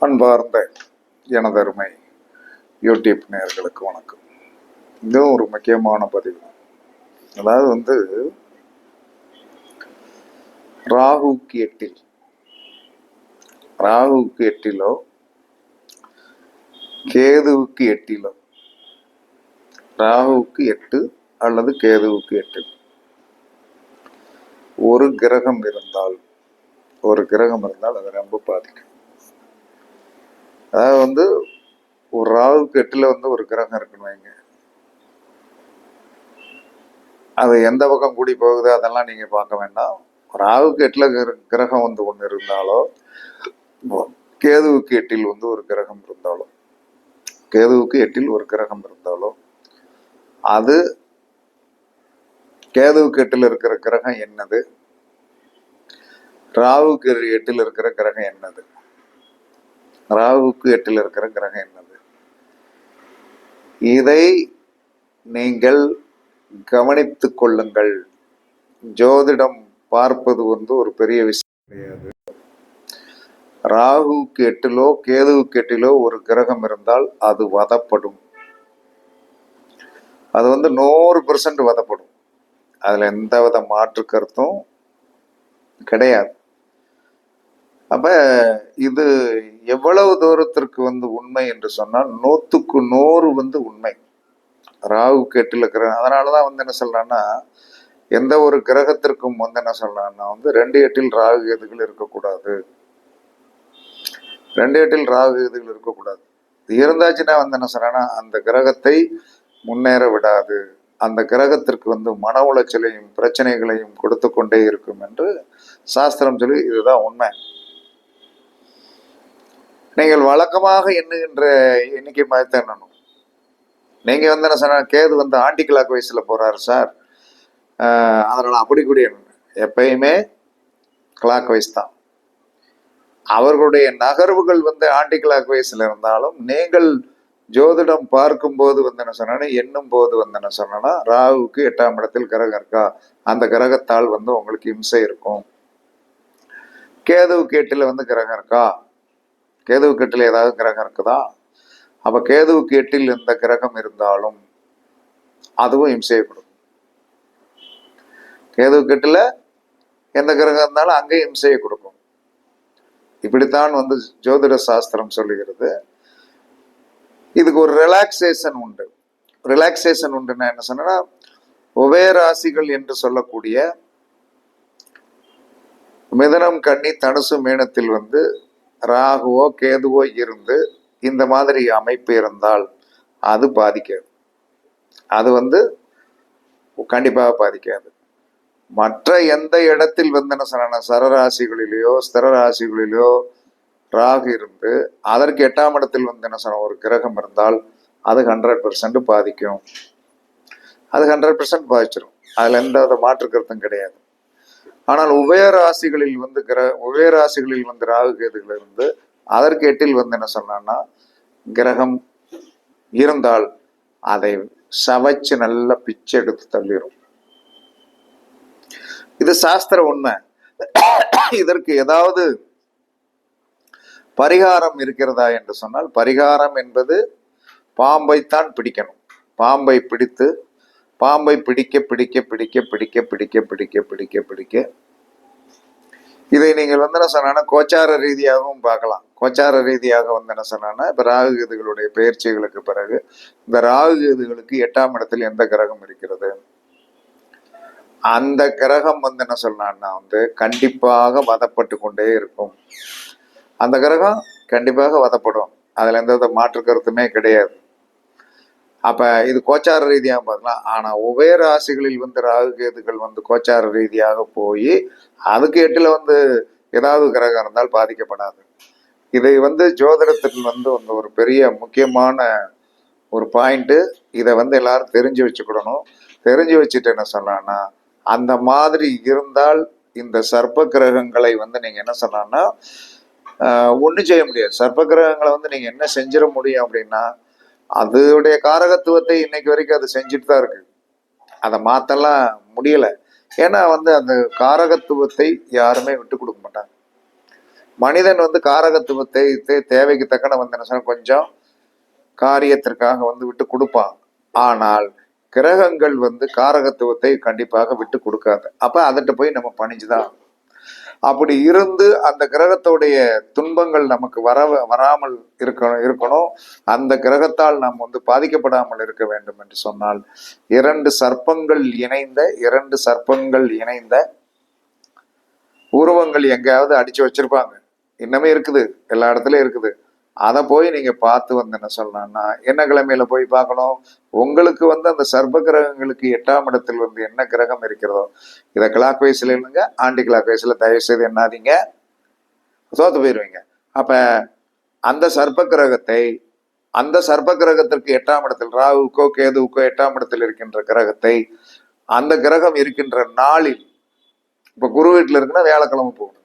அன்பார்ந்த எனதருமை யூடியூப் நேயர்களுக்கு வணக்கம். இதுவும் ஒரு முக்கியமான பதிவு. அதாவது ராகுக்கு எட்டிலோ கேதுவுக்கு எட்டிலோ, ராகுவுக்கு 8 அல்லது கேதுவுக்கு 8 ஒரு கிரகம் இருந்தால் அது ரொம்ப பாதிக்கும். அதாவது ஒரு ராகுக்கு 8ல ஒரு கிரகம் இருக்குன்னு வைங்க, அது எந்த பக்கம் கூடி போகுது அதெல்லாம் நீங்க பார்க்க வேண்டாம். ராகுக்கு 8ல கிரகம் ஒன்று இருந்தாலோ, கேதுவுக்கு 8ல் ஒரு கிரகம் இருந்தாலோ, கேதுவுக்கு 8ல் ஒரு கிரகம் இருந்தாலோ, அது கேதுவுக்கு 8ல் இருக்கிற கிரகம் என்னது, ராகுக்கு 8ல் இருக்கிற கிரகம் என்னது, ராகுக்கு 8ல் இருக்கிற கிரகம் என்னது, இதை நீங்கள் கவனித்துக் கொள்ளுங்கள். ஜோதிடம் பார்ப்பது ஒரு பெரிய விஷயம் கிடையாது. ராகுக்கு 8லோ கேதுவுக்கு 8லோ ஒரு கிரகம் இருந்தால் அது வதப்படும். அது 100% வதப்படும். அதுல எந்தவித மாற்று கருத்தும் கிடையாது. அப்ப இது எவ்வளவு தூரத்திற்கு உண்மை என்று சொன்னால் 100க்கு 100 உண்மை. ராகுக்கு 8ல கிரகம், அதனாலதான் என்ன சொல்றான்னா, எந்த ஒரு கிரகத்திற்கும் என்ன சொல்றான்னா 2 8ல் ராகு கேதுகள் இருக்கக்கூடாது. 2 8ல் ராகு கேதுகள் இருக்கக்கூடாது. இருந்தாச்சுன்னா என்ன சொல்றான்னா, அந்த கிரகத்தை முன்னேற விடாது, அந்த கிரகத்திற்கு மன உளைச்சலையும் பிரச்சனைகளையும் கொடுத்து கொண்டே இருக்கும் என்று சாஸ்திரம் சொல்லி, இதுதான் உண்மை. நீங்கள் வழக்கமாக எண்ணுகின்ற எண்ணிக்கை மாதிரி தான் எண்ணணும். நீங்க என்ன சொன்ன, கேது ஆன்டி கிளாக் வைஸ்ல போறாரு சார், அதனால அப்படி கூட எப்பயுமே கிளாக் வைஸ் தான். அவர்களுடைய நகர்வுகள் ஆன்டி கிளாக் வைஸ்ல இருந்தாலும், நீங்கள் ஜோதிடம் பார்க்கும்போது என்ன சொன்னா, எண்ணும் போது என்ன சொன்னா, ராகுவுக்கு 8ஆம் இடத்தில் கிரகம் இருக்கா, அந்த கிரகத்தால் உங்களுக்கு இம்சை இருக்கும். கேதுவுக்கு 8ல கிரகம் இருக்கா, கேதுவுக்கு 8ல ஏதாவது கிரகம் இருக்குதா, அப்ப கேதுவுக்கு 8ல் எந்த கிரகம் இருந்தாலும் அதுவும் இம்சையை கொடுக்கும். கேதுவுக்கு 8ல எந்த கிரகம் இருந்தாலும் அங்கேயும் இம்சையை கொடுக்கும். இப்படித்தான் ஜோதிட சாஸ்திரம் சொல்லுகிறது. இதுக்கு ஒரு ரிலாக்ஸேஷன் உண்டு. ரிலாக்ஸேஷன் உண்டுன்னா என்ன சொன்னா, உபய ராசிகள் என்று சொல்லக்கூடிய மிதனம், கன்னி, தனுசு, மீனத்தில் ராகுவோ கேதுவோ இருந்து இந்த மாதிரி அமைப்பு இருந்தால் அது பாதிக்காது. அது கண்டிப்பாக பாதிக்காது. மற்ற எந்த இடத்தில் என்ன சொன்ன, சரராசிகளிலேயோ ஸ்திர ராசிகளிலேயோ ராகு இருந்து அதற்கு 8ஆம் இடத்தில் என்ன சொன்ன ஒரு கிரகம் இருந்தால் அது 100% பாதிக்கும். அது 100% பாதிச்சிடும். அதுல எந்த மாற்று கருத்தும் கிடையாது. ஆனால் உபயராசிகளில் உபயராசிகளில் ராகு கேதுகள் இருந்து அதற்கு 8ல் என்ன சொன்னா கிரகம் இருந்தால் அதை சவைச்சு நல்லா பிச்சை எடுத்து தள்ளிடும். இது சாஸ்திர உண்மை. இதற்கு ஏதாவது பரிகாரம் இருக்கிறதா என்று சொன்னால், பரிகாரம் என்பது பாம்பைத்தான் பிடிக்கணும். பாம்பை பிடித்து பாம்பை பிடிக்க பிடிக்க பிடிக்க பிடிக்க பிடிக்க பிடிக்க பிடிக்க பிடிக்க இதை நீங்கள் என்ன சொன்னா கோச்சார ரீதியாகவும் பார்க்கலாம். கோச்சார ரீதியாக என்ன சொன்னா, இப்ப ராகு கேதுகளுடைய பயிற்சிகளுக்கு பிறகு இந்த ராகு கேதுகளுக்கு 8ஆம் இடத்தில் எந்த கிரகம் இருக்கிறது, அந்த கிரகம் என்ன சொன்னான்னா கண்டிப்பாக வதப்பட்டு கொண்டே இருக்கும். அந்த கிரகம் கண்டிப்பாக வதப்படும். அதுல எந்த மாற்று கருத்துமே கிடையாது. அப்ப இது கோச்சார ரீதியாக பார்க்கலாம். ஆனா உபய ராசிகளில் ராகு கேதுகள் கோச்சார ரீதியாக போய் அதுக்கு 8ல ஏதாவது கிரகம் இருந்தால் பாதிக்கப்படாது. இதை ஜோதிடத்தில் ஒரு பெரிய முக்கியமான ஒரு பாயிண்ட். இதை எல்லாரும் தெரிஞ்சு வச்சுக்கிடணும். தெரிஞ்சு வச்சுட்டு என்ன சொன்னான்னா, அந்த மாதிரி இருந்தால் இந்த சர்ப்ப கிரகங்களை நீங்க என்ன சொன்னா ஒன்றும் செய்ய முடியாது. சர்ப்ப கிரகங்களை நீங்க என்ன செஞ்சிட முடியும் அப்படின்னா, அதோடைய காரகத்துவத்தை இன்னைக்கு வரைக்கும் அது செஞ்சுட்டு தான் இருக்கு. அதை மாத்தலாம் முடியல. ஏன்னா அந்த காரகத்துவத்தை யாருமே விட்டு கொடுக்க மாட்டாங்க. மனிதன் வந்து காரகத்துவத்தை தேவைக்கு தக்கன வந்து என்ன சொன்னா கொஞ்சம் காரியத்திற்காக வந்து விட்டு கொடுப்பான். ஆனால் கிரகங்கள் வந்து காரகத்துவத்தை கண்டிப்பாக விட்டு கொடுக்காது. அப்ப அதட்ட போய் நம்ம பணிஞ்சுதான். அப்படி இருந்து அந்த கிரகத்தோடைய துன்பங்கள் நமக்கு வராமல் இருக்கணும். அந்த கிரகத்தால் நாம் வந்து பாதிக்கப்படாமல் இருக்க வேண்டும் என்று சொன்னால் இரண்டு சர்ப்பங்கள் இணைந்த உருவங்கள் எங்கேயாவது அடிச்சு வச்சிருப்பாங்க. இன்னமே இருக்குது, எல்லா இடத்துலயும் இருக்குது. அதை போய் நீங்க பார்த்து வந்து என்ன சொல்லணும்னா என்ன கிழமையில போய் பார்க்கணும். உங்களுக்கு வந்து அந்த சர்ப்ப கிரகங்களுக்கு 8ஆம் இடத்தில் வந்து என்ன கிரகம் இருக்கிறதோ இதை கிளாக் வைஸ்ல இல்லைங்க, ஆண்டி கிளாக் வைஸ்ல தயவு செய்து என்னாதீங்க, தோத்து போயிருவீங்க. அப்ப அந்த சர்ப்ப கிரகத்திற்கு 8ஆம் இடத்தில் ராகுக்கோ கேதுவுக்கோ 8ஆம் இடத்தில் இருக்கின்ற கிரகத்தை அந்த கிரகம் இருக்கின்ற நாளில், இப்ப குரு வீட்டுல இருக்குன்னா வியாழக்கிழமை போகணும்.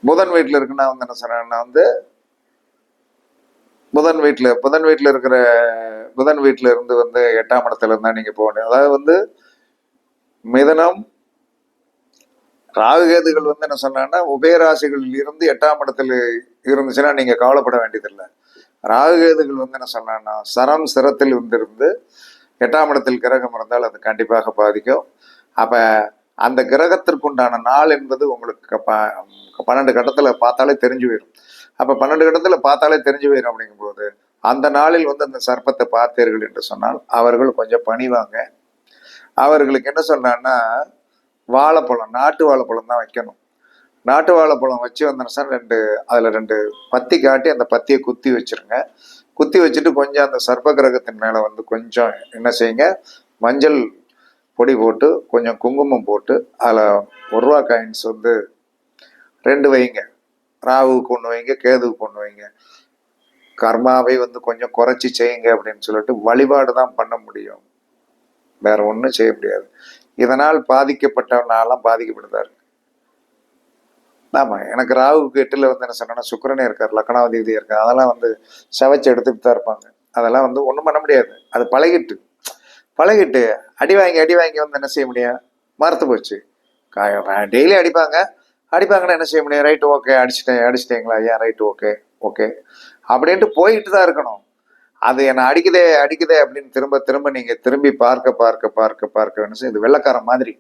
புதன் வீட்டுல இருக்குன்னா வந்து என்ன சொன்னா வந்து புதன் வீட்டுல இருந்து வந்து 8ஆம் இடத்துல இருந்தா நீங்க போக முடியும். அதாவது வந்து மிதனம் ராகுகேதுகள் வந்து என்ன சொன்னா உபயராசிகளில் இருந்து 8ஆம் இடத்துல இருந்துச்சுன்னா நீங்க கவலைப்பட வேண்டியதில்லை. ராகுகேதுகள் வந்து என்ன சொன்னா சிரத்தில் இருந்து 8ஆம் இடத்தில் கிரகம் இருந்தால் அது கண்டிப்பாக பாதிக்கும். அப்ப அந்த கிரகத்திற்குண்டான நாள் என்பது உங்களுக்கு 12 கட்டத்துல பார்த்தாலே தெரிஞ்சு போயிடும். அப்ப 12 கட்டத்துல பார்த்தாலே தெரிஞ்சு போயிடும். அப்படிங்கும்போது அந்த நாளில் வந்து அந்த சர்ப்பத்தை பார்த்தீர்கள் என்று சொன்னால் அவர்கள் கொஞ்சம் பணிவாங்க. அவர்களுக்கு என்ன சொன்னான்னா வாழைப்பழம், நாட்டு வாழைப்பழம் தான் வைக்கணும். நாட்டு வாழைப்பழம் வச்சு வந்து அதுல 2 பத்தி காட்டி அந்த பத்தியை குத்தி வச்சிருங்க. குத்தி வச்சுட்டு கொஞ்சம் அந்த சர்ப்ப கிரகத்தின் மேல வந்து கொஞ்சம் என்ன செய்யுங்க, மஞ்சள் பொடி போட்டு கொஞ்சம் குங்குமம் போட்டு அதில் 1 ரூபா காயின்ஸ் வந்து 2 வைங்க. ராகுவுக்கு 1 வைங்க, கேதுவுக்கு 1 வைங்க. கர்மாவை வந்து கொஞ்சம் குறைச்சி செய்யுங்க அப்படின்னு சொல்லிட்டு வழிபாடு தான் பண்ண முடியும், வேற ஒன்றும் செய்ய முடியாது. இதனால் பாதிக்கப்பட்டவனாலாம் பாதிக்கப்படுதாரு. ஆமா, எனக்கு ராகுவுக்கு 8ல் வந்து என்ன சொன்னா சுக்கிரனே இருக்கார், லக்னாதிபதி இருக்கார். அதெல்லாம் வந்து சவைச்சு எடுத்துட்டு தான் இருப்பாங்க. அதெல்லாம் வந்து ஒன்றும் பண்ண முடியாது. அது பழகிட்டு அடி வாங்கி வந்து என்ன செய்ய முடியும், மறுத்து போச்சு. டெய்லி அடிப்பாங்கன்னா என்ன செய்ய முடியும், ரைட்டு ஓகே அடிச்சிட்டீங்களா ஐயா, ரைட்டு ஓகே அப்படின்ட்டு போயிட்டு தான் இருக்கணும். அது என்னை அடிக்குதே அப்படின்னு திரும்ப நீங்க திரும்பி பார்க்க என்ன செய்யும், இது வெள்ளக்கார மாதிரி.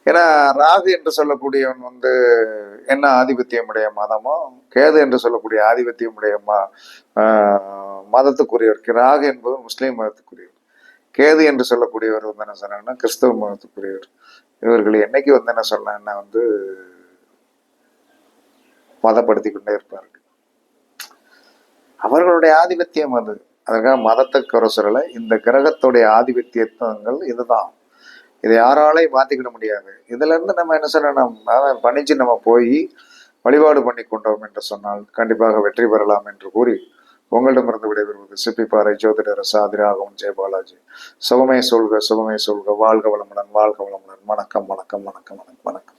ஏன்னா ராகு என்று சொல்லக்கூடியவன் வந்து என்ன ஆதிபத்தியமுடைய மதமோ, கேது என்று சொல்லக்கூடிய ஆதிபத்தியமுடைய மதத்துக்குரியவர். ராகு என்பது முஸ்லீம் மதத்துக்குரியவர், கேது என்று சொல்லக்கூடியவர் வந்து என்ன சொன்னாங்கன்னா கிறிஸ்தவ மதத்துக்குரியவர். இவர்கள் என்னைக்கு வந்து என்ன சொன்னா வந்து மதப்படுத்தி கொண்டே இருப்பார்கள். அவர்களுடைய ஆதிபத்தியம் அது. அதற்காக மதத்தை குறை சொல்லல. இந்த கிரகத்துடைய ஆதிபத்தியங்கள் இதுதான். இதை யாராலையும் மாத்திக்கிட முடியாது. இதுல இருந்து நம்ம என்ன சொல்லணும், பணிச்சு நம்ம போய் வழிபாடு பண்ணி கொண்டோம் என்று சொன்னால் கண்டிப்பாக வெற்றி பெறலாம் என்று கூறி உங்களிடமிருந்து விடைபெறுவது சிப்பிப்பாறை ஜோதிடர் சாதிராகவும் ஜெயபாலாஜி. சுகமே சொல்க, வாழ்க வளமுடன். வணக்கம்.